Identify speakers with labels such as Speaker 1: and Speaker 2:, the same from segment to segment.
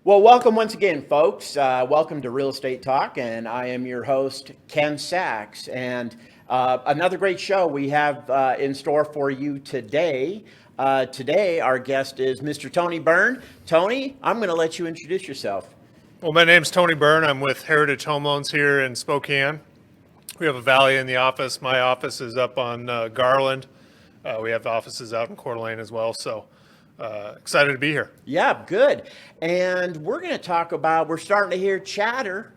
Speaker 1: Well, welcome once again, folks. Welcome to Real Estate Talk, and I am your host, Ken Sachs. And another great show we have in store for you today. Today, our guest is Mr. Tony Byrne. Tony, I'm going to let you introduce yourself.
Speaker 2: Well, my name's Tony Byrne. I'm with Heritage Home Loans here in Spokane. We have a Valley in the office. My office is up on Garland. We have offices out in Coeur d'Alene as well. So excited to be here.
Speaker 1: Yeah, good. And we're going to talk about, we're starting to hear chatter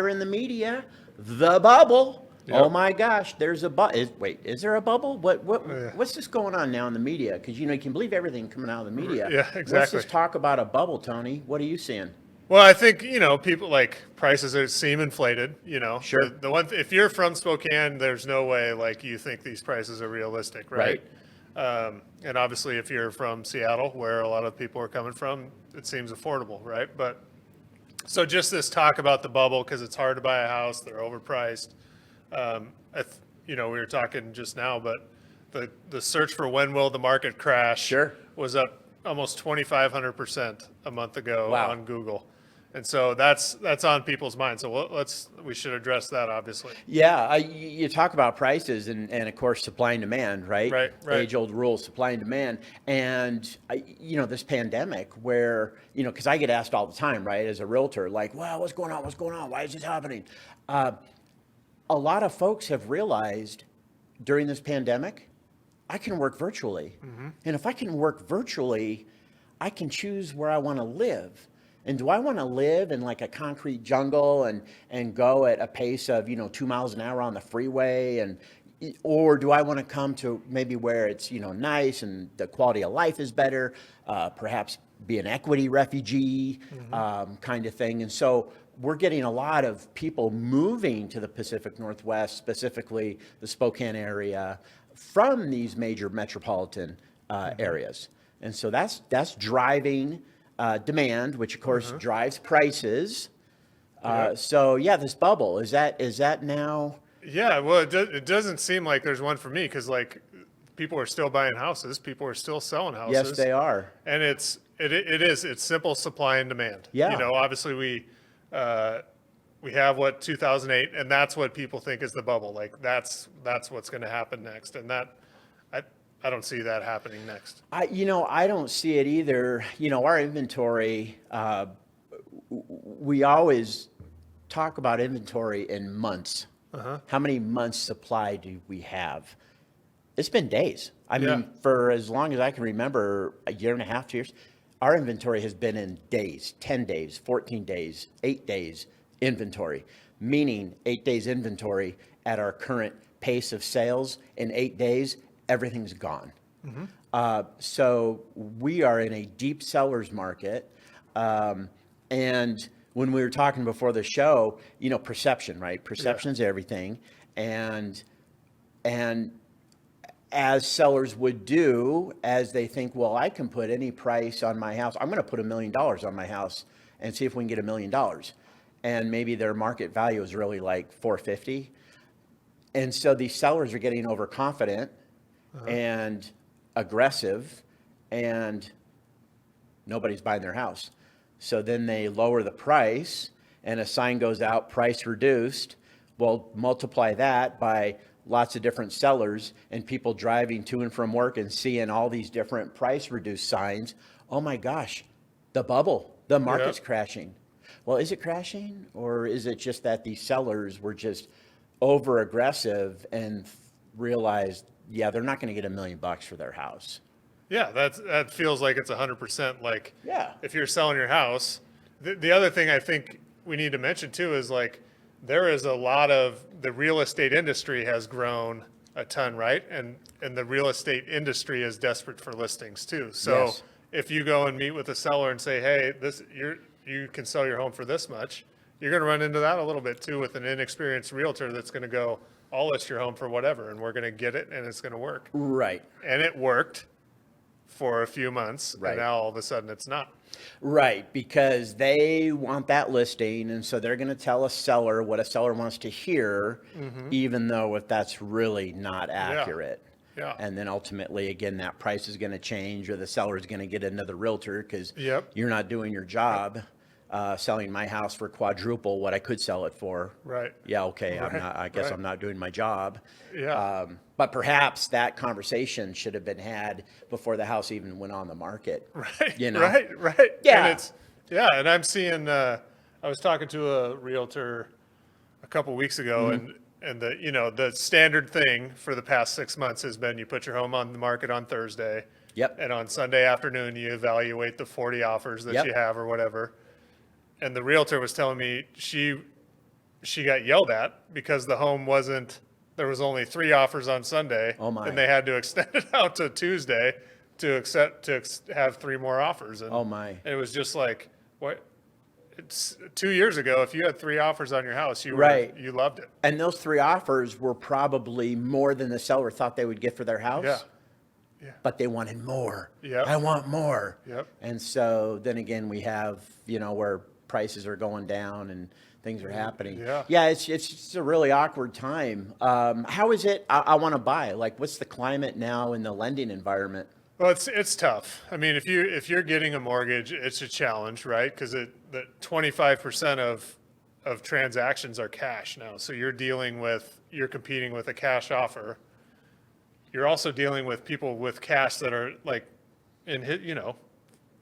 Speaker 1: in the media, the bubble.
Speaker 2: Yep.
Speaker 1: Oh my gosh, there's a bubble. Wait, is there a bubble? What's this going on now in the media? Because you can believe everything coming out of the media.
Speaker 2: Yeah, exactly.
Speaker 1: Let's just talk about a bubble, Tony. What are you seeing?
Speaker 2: Well, I think, people like prices seem inflated,
Speaker 1: Sure.
Speaker 2: The one, if you're from Spokane, there's no way you think these prices are realistic, right? And obviously if you're from Seattle, where a lot of people are coming from, it seems affordable, right? But so just this talk about the bubble, because it's hard to buy a house, they're overpriced. We were talking just now, but the search for when will the market crash was up almost 2,500% a month ago on Google. And so that's on people's minds. So we should address that, obviously.
Speaker 1: Yeah, you talk about prices and of course supply and demand, right?
Speaker 2: Right.
Speaker 1: Age-old rule, supply and demand. And this pandemic, where because I get asked all the time, right, as a realtor, like, well, what's going on? What's going on? Why is this happening? A lot of folks have realized during this pandemic, I can work virtually, and if I can work virtually, I can choose where I want to live. And do I want to live in like a concrete jungle and go at a pace of 2 miles an hour on the freeway, or do I want to come to maybe where it's nice and the quality of life is better, perhaps be an equity refugee kind of thing. And so we're getting a lot of people moving to the Pacific Northwest, specifically the Spokane area, from these major metropolitan areas. And so that's driving demand, which of course drives prices. So yeah, this bubble, is that now?
Speaker 2: Yeah, well, it doesn't seem like there's one for me, because people are still buying houses, people are still selling houses.
Speaker 1: Yes, they are.
Speaker 2: And it's simple supply and demand.
Speaker 1: Yeah.
Speaker 2: Obviously we have 2008, and that's what people think is the bubble. That's what's going to happen next, and I don't see that happening next.
Speaker 1: I don't see it either. Our inventory, we always talk about inventory in months. How many months supply do we have? It's been days. I mean, for as long as I can remember, a year and a half, 2 years, our inventory has been in days, 10 days, 14 days, 8 days inventory, meaning 8 days inventory at our current pace of sales. In 8 days, everything's gone. So we are in a deep seller's market. And when we were talking before the show, perception, right? Perception's everything. And as sellers would do, as they think, well, I can put any price on my house. I'm going to put $1 million on my house and see if we can get $1 million. And maybe their market value is really like 450. And so these sellers are getting overconfident and aggressive, and nobody's buying their house. So then they lower the price, and a sign goes out, price reduced. Well, multiply that by lots of different sellers and people driving to and from work and seeing all these different price reduced signs. Oh my gosh, the bubble, the market's crashing. Well, is it crashing, or is it just that these sellers were just over aggressive and realized, yeah, they're not going to get $1 million for their house?
Speaker 2: Yeah, that feels like it's 100%
Speaker 1: Yeah.
Speaker 2: If you're selling your house. The other thing I think we need to mention too is there is a lot of, the real estate industry has grown a ton, right? And the real estate industry is desperate for listings too. So if you go and meet with a seller and say, hey, you can sell your home for this much, you're going to run into that a little bit too with an inexperienced realtor that's going to go, I'll list your home for whatever, and we're going to get it, and it's going to work.
Speaker 1: Right.
Speaker 2: And it worked for a few months,
Speaker 1: Right.
Speaker 2: and now all of a sudden it's not.
Speaker 1: Right, because they want that listing, and so they're going to tell a seller what a seller wants to hear, even though if that's really not accurate.
Speaker 2: Yeah.
Speaker 1: And then ultimately, again, that price is going to change, or the seller is going to get another realtor because you're not doing your job. selling my house for quadruple what I could sell it for.
Speaker 2: Right.
Speaker 1: Yeah, okay,
Speaker 2: Right,
Speaker 1: I guess
Speaker 2: right.
Speaker 1: I'm not doing my job.
Speaker 2: Yeah.
Speaker 1: But perhaps that conversation should have been had before the house even went on the market.
Speaker 2: Right.
Speaker 1: You know?
Speaker 2: Right.
Speaker 1: Yeah.
Speaker 2: And I'm seeing, I was talking to a realtor a couple weeks ago and the standard thing for the past 6 months has been you put your home on the market on Thursday.
Speaker 1: Yep.
Speaker 2: And on Sunday afternoon, you evaluate the 40 offers that
Speaker 1: Yep.
Speaker 2: you have or whatever. And the realtor was telling me she got yelled at because the home there was only 3 offers on Sunday.
Speaker 1: Oh, my.
Speaker 2: And they had to extend it out to Tuesday to have 3 more offers. And
Speaker 1: Oh, my.
Speaker 2: and it was just like, what? It's 2 years ago. If you had 3 offers on your house, you loved it.
Speaker 1: And those 3 offers were probably more than the seller thought they would get for their house.
Speaker 2: Yeah.
Speaker 1: But they wanted more.
Speaker 2: Yep.
Speaker 1: I want more.
Speaker 2: Yep.
Speaker 1: And so then again, we have, where prices are going down and things are happening.
Speaker 2: Yeah.
Speaker 1: Yeah, it's just a really awkward time. How is it? I want to buy. Like, what's the climate now in the lending environment?
Speaker 2: Well, it's tough. I mean, if you're getting a mortgage, it's a challenge, right? Because the 25% of transactions are cash now. So you're competing with a cash offer. You're also dealing with people with cash that are like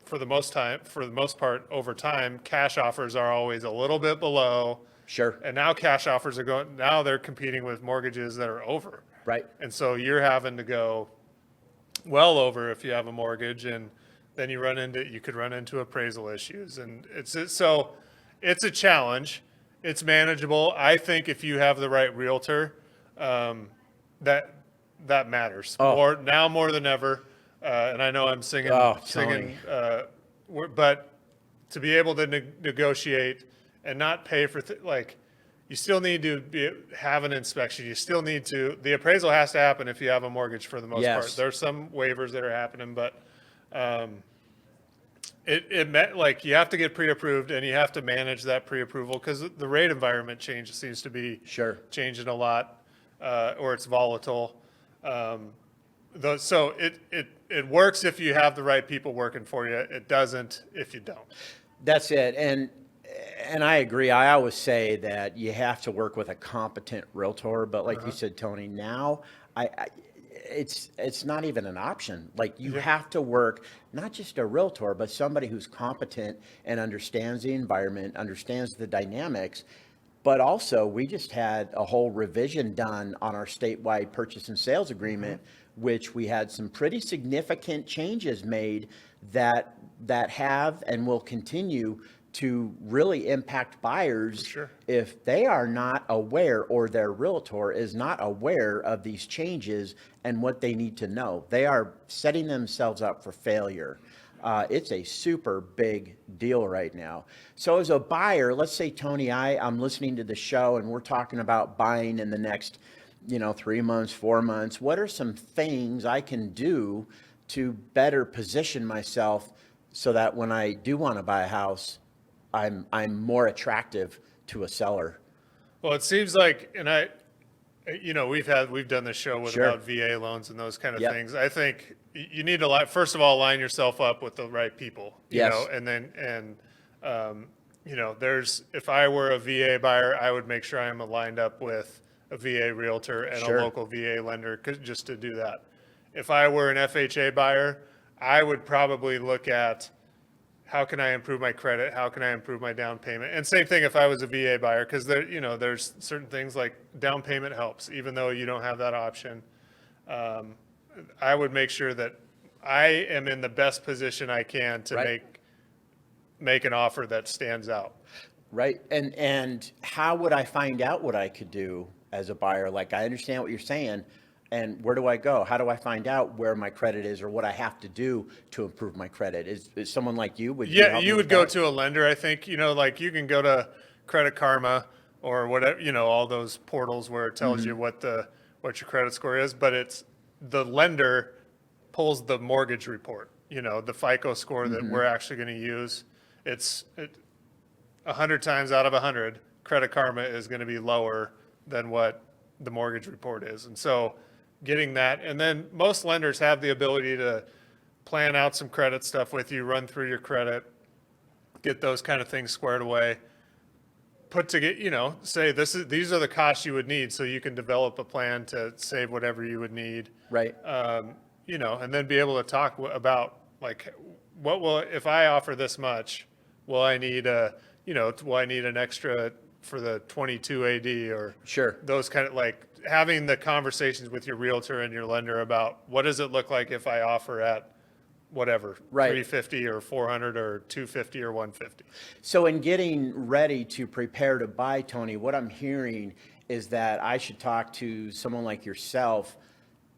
Speaker 2: for the most part over time, cash offers are always a little bit below.
Speaker 1: Sure.
Speaker 2: And now cash offers now they're competing with mortgages that are over.
Speaker 1: Right.
Speaker 2: And so you're having to go well over if you have a mortgage, and then you could run into appraisal issues, and it's a challenge. It's manageable. I think if you have the right realtor, that matters more than ever. And I know I'm singing, but to be able to negotiate and not pay for you still need to have an inspection. You still need the appraisal has to happen if you have a mortgage for the most part. There's some waivers that are happening, but you have to get pre-approved and you have to manage that pre-approval because the rate environment seems to be changing a lot, or it's volatile. So it works if you have the right people working for you. It doesn't if you don't.
Speaker 1: That's it. And I agree. I always say that you have to work with a competent realtor, but like you said, Tony, now it's not even an option. Like you have to work not just a realtor, but somebody who's competent and understands the environment, understands the dynamics. But also, we just had a whole revision done on our statewide purchase and sales agreement, which we had some pretty significant changes made that have and will continue to really impact buyers if they are not aware or their realtor is not aware of these changes and what they need to know. They are setting themselves up for failure. It's a super big deal right now. So as a buyer, let's say, Tony, I'm listening to the show and we're talking about buying in the next, 3 months, 4 months. What are some things I can do to better position myself so that when I do want to buy a house, I'm more attractive to a seller?
Speaker 2: Well, it seems like, and we've done this show about VA loans and those kind of things. I think you need to first of all line yourself up with the right people. And then if I were a VA buyer, I would make sure I'm lined up with a VA realtor and a local VA lender just to do that. If I were an FHA buyer, I would probably look at how can I improve my credit? How can I improve my down payment? And same thing if I was a VA buyer, because there's certain things like down payment helps, even though you don't have that option. I would make sure that I am in the best position I can to make an offer that stands out.
Speaker 1: Right. And how would I find out what I could do as a buyer? Like, I understand what you're saying. And where do I go? How do I find out where my credit is or what I have to do to improve my credit? Is someone like you would
Speaker 2: you would go to a lender, I think. Like you can go to Credit Karma or whatever, all those portals where it tells you what your credit score is, but it's the lender pulls the mortgage report, the FICO score that we're actually going to use. It's 100 times out of 100, Credit Karma is going to be lower than what the mortgage report is. And so getting that, and then most lenders have the ability to plan out some credit stuff with you, run through your credit, get those kind of things squared away. Put together, say these are the costs you would need, so you can develop a plan to save whatever you would need.
Speaker 1: Right.
Speaker 2: And then be able to talk about like, if I offer this much, will I need an extra for the 22 AD or
Speaker 1: Sure.
Speaker 2: those kind of like having the conversations with your realtor and your lender about what does it look like if I offer at whatever,
Speaker 1: Right.
Speaker 2: 350 or 400 or 250 or 150.
Speaker 1: So in getting ready to prepare to buy, Tony, what I'm hearing is that I should talk to someone like yourself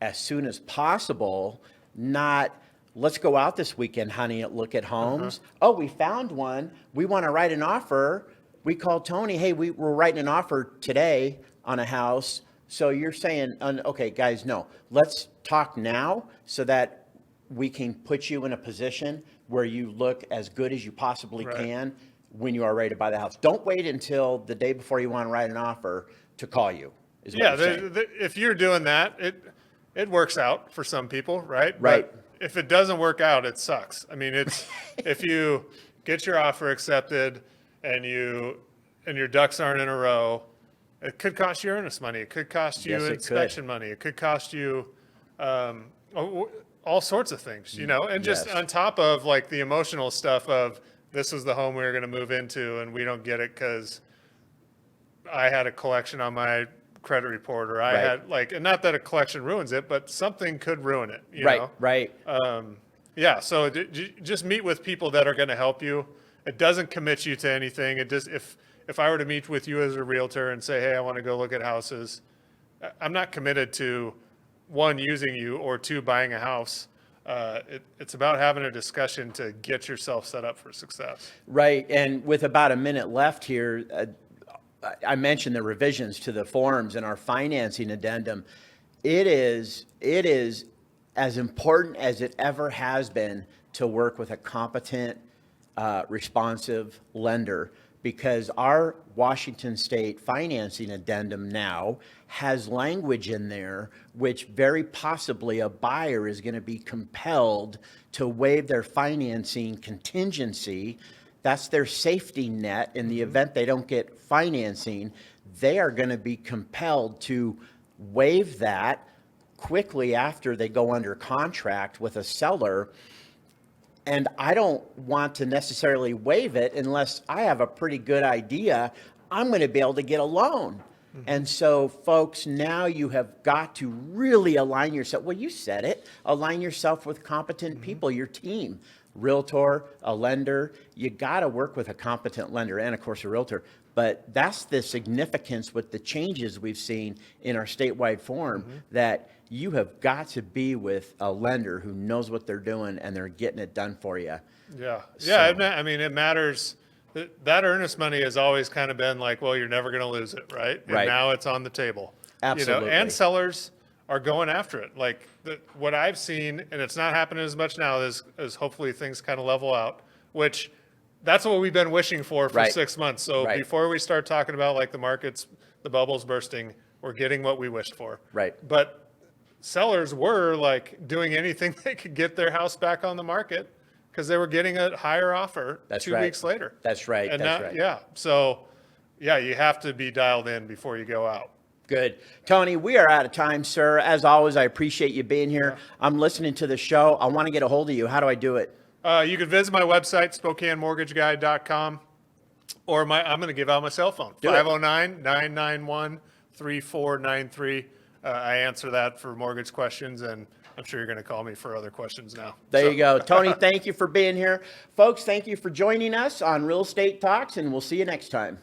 Speaker 1: as soon as possible, not let's go out this weekend, honey, and look at homes. Oh, we found one. We want to write an offer. We called Tony. Hey, we're writing an offer today on a house. So you're saying, okay, guys, no, let's talk now so that we can put you in a position where you look as good as you possibly
Speaker 2: Right.
Speaker 1: can when you are ready to buy the house. Don't wait until the day before you want to write an offer to call you. Is what
Speaker 2: Yeah,
Speaker 1: you're saying.
Speaker 2: if you're doing that, it works out for some people, right?
Speaker 1: Right.
Speaker 2: But if it doesn't work out, it sucks. I mean, it's if you get your offer accepted and your ducks aren't in a row, it could cost you earnest money. It could cost you
Speaker 1: Yes, it
Speaker 2: inspection money. It could cost you all sorts of things, and just
Speaker 1: Yes.
Speaker 2: on top of like the emotional stuff of this is the home we were going to move into and we don't get it because I had a collection on my credit report or I
Speaker 1: Right.
Speaker 2: had and not that a collection ruins it, but something could ruin it,
Speaker 1: Right,
Speaker 2: know?
Speaker 1: right.
Speaker 2: Yeah, so just meet with people that are going to help you. It doesn't commit you to anything. It just if I were to meet with you as a realtor and say, hey, I want to go look at houses, I'm not committed to one, using you, or two, buying a house. It's about having a discussion to get yourself set up for success.
Speaker 1: Right. And with about a minute left here, I mentioned the revisions to the forms and our financing addendum. It is as important as it ever has been to work with a competent, responsive lender, because our Washington State financing addendum now has language in there which very possibly a buyer is going to be compelled to waive their financing contingency. That's their safety net in the event they don't get financing. They are going to be compelled to waive that quickly after they go under contract with a seller. And I don't want to necessarily waive it unless I have a pretty good idea I'm going to be able to get a loan. And so, folks, now you have got to really align yourself. Well, you said it. Align yourself with competent people, your team, realtor, a lender. You got to work with a competent lender and, of course, a realtor. But that's the significance with the changes we've seen in our statewide form, that you have got to be with a lender who knows what they're doing and they're getting it done for you.
Speaker 2: Yeah.
Speaker 1: So-
Speaker 2: Yeah. I mean, it matters. That earnest money has always kind of been like, well, you're never going to lose it, right? And
Speaker 1: Right.
Speaker 2: now it's on the table.
Speaker 1: Absolutely.
Speaker 2: And sellers are going after it. Like what I've seen, and it's not happening as much now as hopefully things kind of level out, which that's what we've been wishing for
Speaker 1: Right.
Speaker 2: 6 months. So
Speaker 1: Right.
Speaker 2: before we start talking about like the markets, the bubbles bursting, we're getting what we wished for.
Speaker 1: Right.
Speaker 2: But sellers were like doing anything they could get their house back on the market because they were getting a higher offer
Speaker 1: That's
Speaker 2: 2
Speaker 1: right.
Speaker 2: weeks later.
Speaker 1: That's right.
Speaker 2: And
Speaker 1: That's
Speaker 2: now,
Speaker 1: right.
Speaker 2: yeah. So, yeah, you have to be dialed in before you go out.
Speaker 1: Good. Tony, we are out of time, sir. As always, I appreciate you being here. I'm listening to the show. I want to get a hold of you. How do I do it?
Speaker 2: You can visit my website, SpokaneMortgageGuide.com, or I'm going to give out my cell phone,
Speaker 1: Do it.
Speaker 2: 509-991-3493. I answer that for mortgage questions, and I'm sure you're going to call me for other questions now.
Speaker 1: There you go. Tony, thank you for being here. Folks, thank you for joining us on Real Estate Talks, and we'll see you next time.